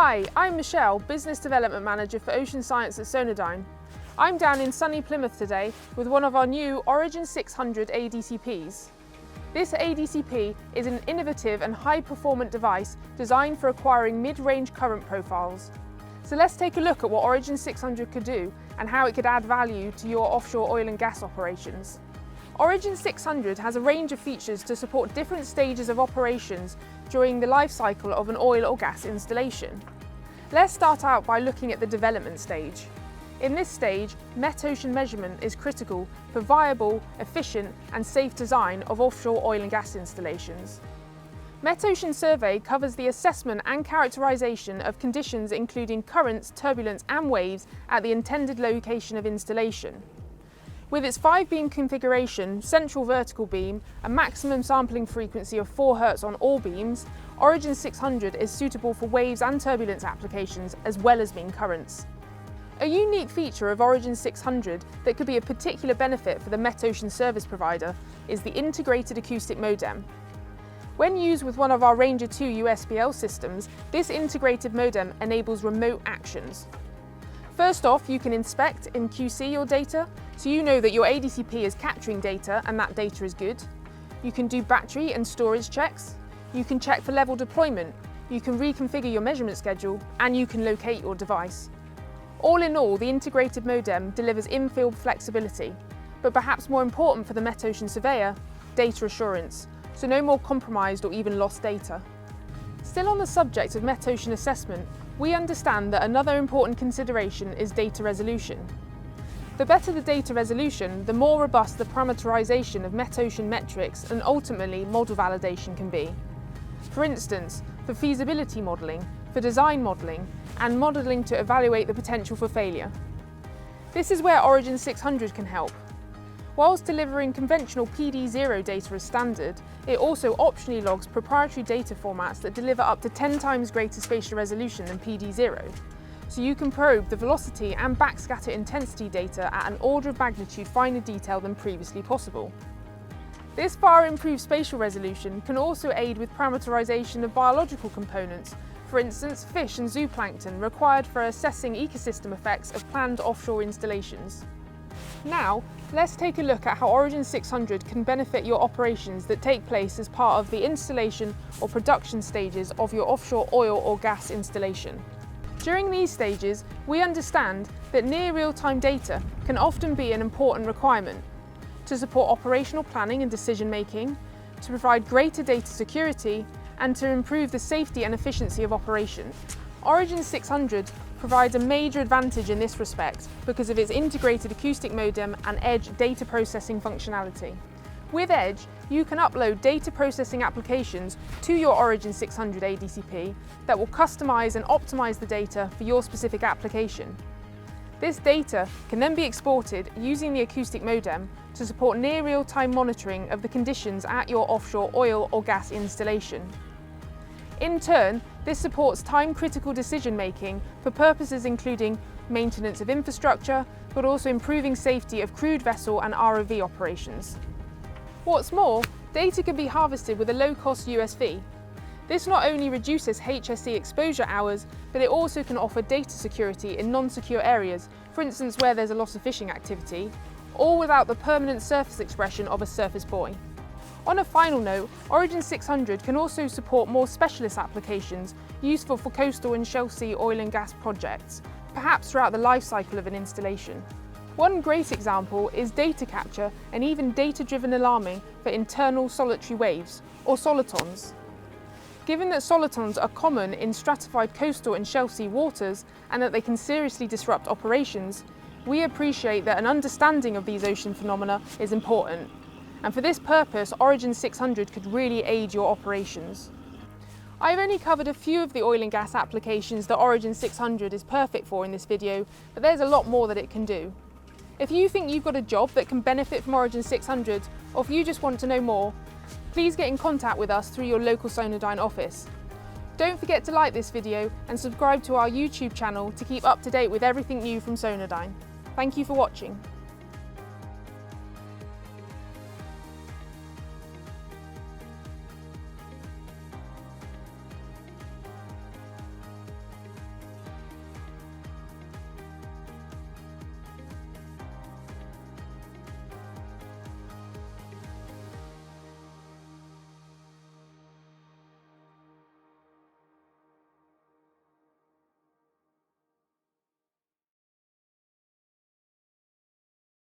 Hi, I'm Michelle, Business Development Manager for Ocean Science at Sonardyne. I'm down in sunny Plymouth today with one of our new Origin 600 ADCPs. This ADCP is an innovative and high-performant device designed for acquiring mid-range current profiles. So let's take a look at what Origin 600 could do and how it could add value to your offshore oil and gas operations. Origin 600 has a range of features to support different stages of operations during the life cycle of an oil or gas installation. Let's start out by looking at the development stage. In this stage, Metocean measurement is critical for viable, efficient and safe design of offshore oil and gas installations. Metocean survey covers the assessment and characterization of conditions including currents, turbulence and waves at the intended location of installation. With its 5-beam configuration, central vertical beam, a maximum sampling frequency of 4 Hz on all beams, Origin 600 is suitable for waves and turbulence applications as well as mean currents. A unique feature of Origin 600 that could be a particular benefit for the Metocean service provider is the integrated acoustic modem. When used with one of our Ranger 2 USBL systems, this integrated modem enables remote actions. First off, you can inspect and QC your data, so you know that your ADCP is capturing data and that data is good. You can do battery and storage checks. You can check for level deployment. You can reconfigure your measurement schedule, and you can locate your device. All in all, the integrated modem delivers in-field flexibility, but perhaps more important for the Metocean surveyor, data assurance, so no more compromised or even lost data. Still on the subject of Metocean assessment, we understand that another important consideration is data resolution. The better the data resolution, the more robust the parameterization of Metocean metrics and ultimately model validation can be. For instance, for feasibility modelling, for design modelling, and modelling to evaluate the potential for failure. This is where Origin 600 can help. Whilst delivering conventional PD0 data as standard, it also optionally logs proprietary data formats that deliver up to 10 times greater spatial resolution than PD0. So you can probe the velocity and backscatter intensity data at an order of magnitude finer detail than previously possible. This far improved spatial resolution can also aid with parameterization of biological components, for instance fish and zooplankton required for assessing ecosystem effects of planned offshore installations. Now, let's take a look at how Origin 600 can benefit your operations that take place as part of the installation or production stages of your offshore oil or gas installation. During these stages, we understand that near real-time data can often be an important requirement to support operational planning and decision-making, to provide greater data security, and to improve the safety and efficiency of operation. Origin 600 provides a major advantage in this respect because of its integrated acoustic modem and edge data processing functionality. With Edge, you can upload data processing applications to your Origin 600 ADCP that will customize and optimize the data for your specific application. This data can then be exported using the acoustic modem to support near real-time monitoring of the conditions at your offshore oil or gas installation. In turn, this supports time-critical decision-making for purposes including maintenance of infrastructure, but also improving safety of crewed vessel and ROV operations. What's more, data can be harvested with a low-cost USV. This not only reduces HSE exposure hours, but it also can offer data security in non-secure areas, for instance where there's a lot of fishing activity, all without the permanent surface expression of a surface buoy. On a final note, Origin 600 can also support more specialist applications useful for coastal and shelf sea oil and gas projects, perhaps throughout the life cycle of an installation. One great example is data capture and even data-driven alarming for internal solitary waves, or solitons. Given that solitons are common in stratified coastal and shelf sea waters and that they can seriously disrupt operations, we appreciate that an understanding of these ocean phenomena is important. And for this purpose, Origin 600 could really aid your operations. I've only covered a few of the oil and gas applications that Origin 600 is perfect for in this video, but there's a lot more that it can do. If you think you've got a job that can benefit from Origin 600, or if you just want to know more, please get in contact with us through your local Sonardyne office. Don't forget to like this video and subscribe to our YouTube channel to keep up to date with everything new from Sonardyne. Thank you for watching.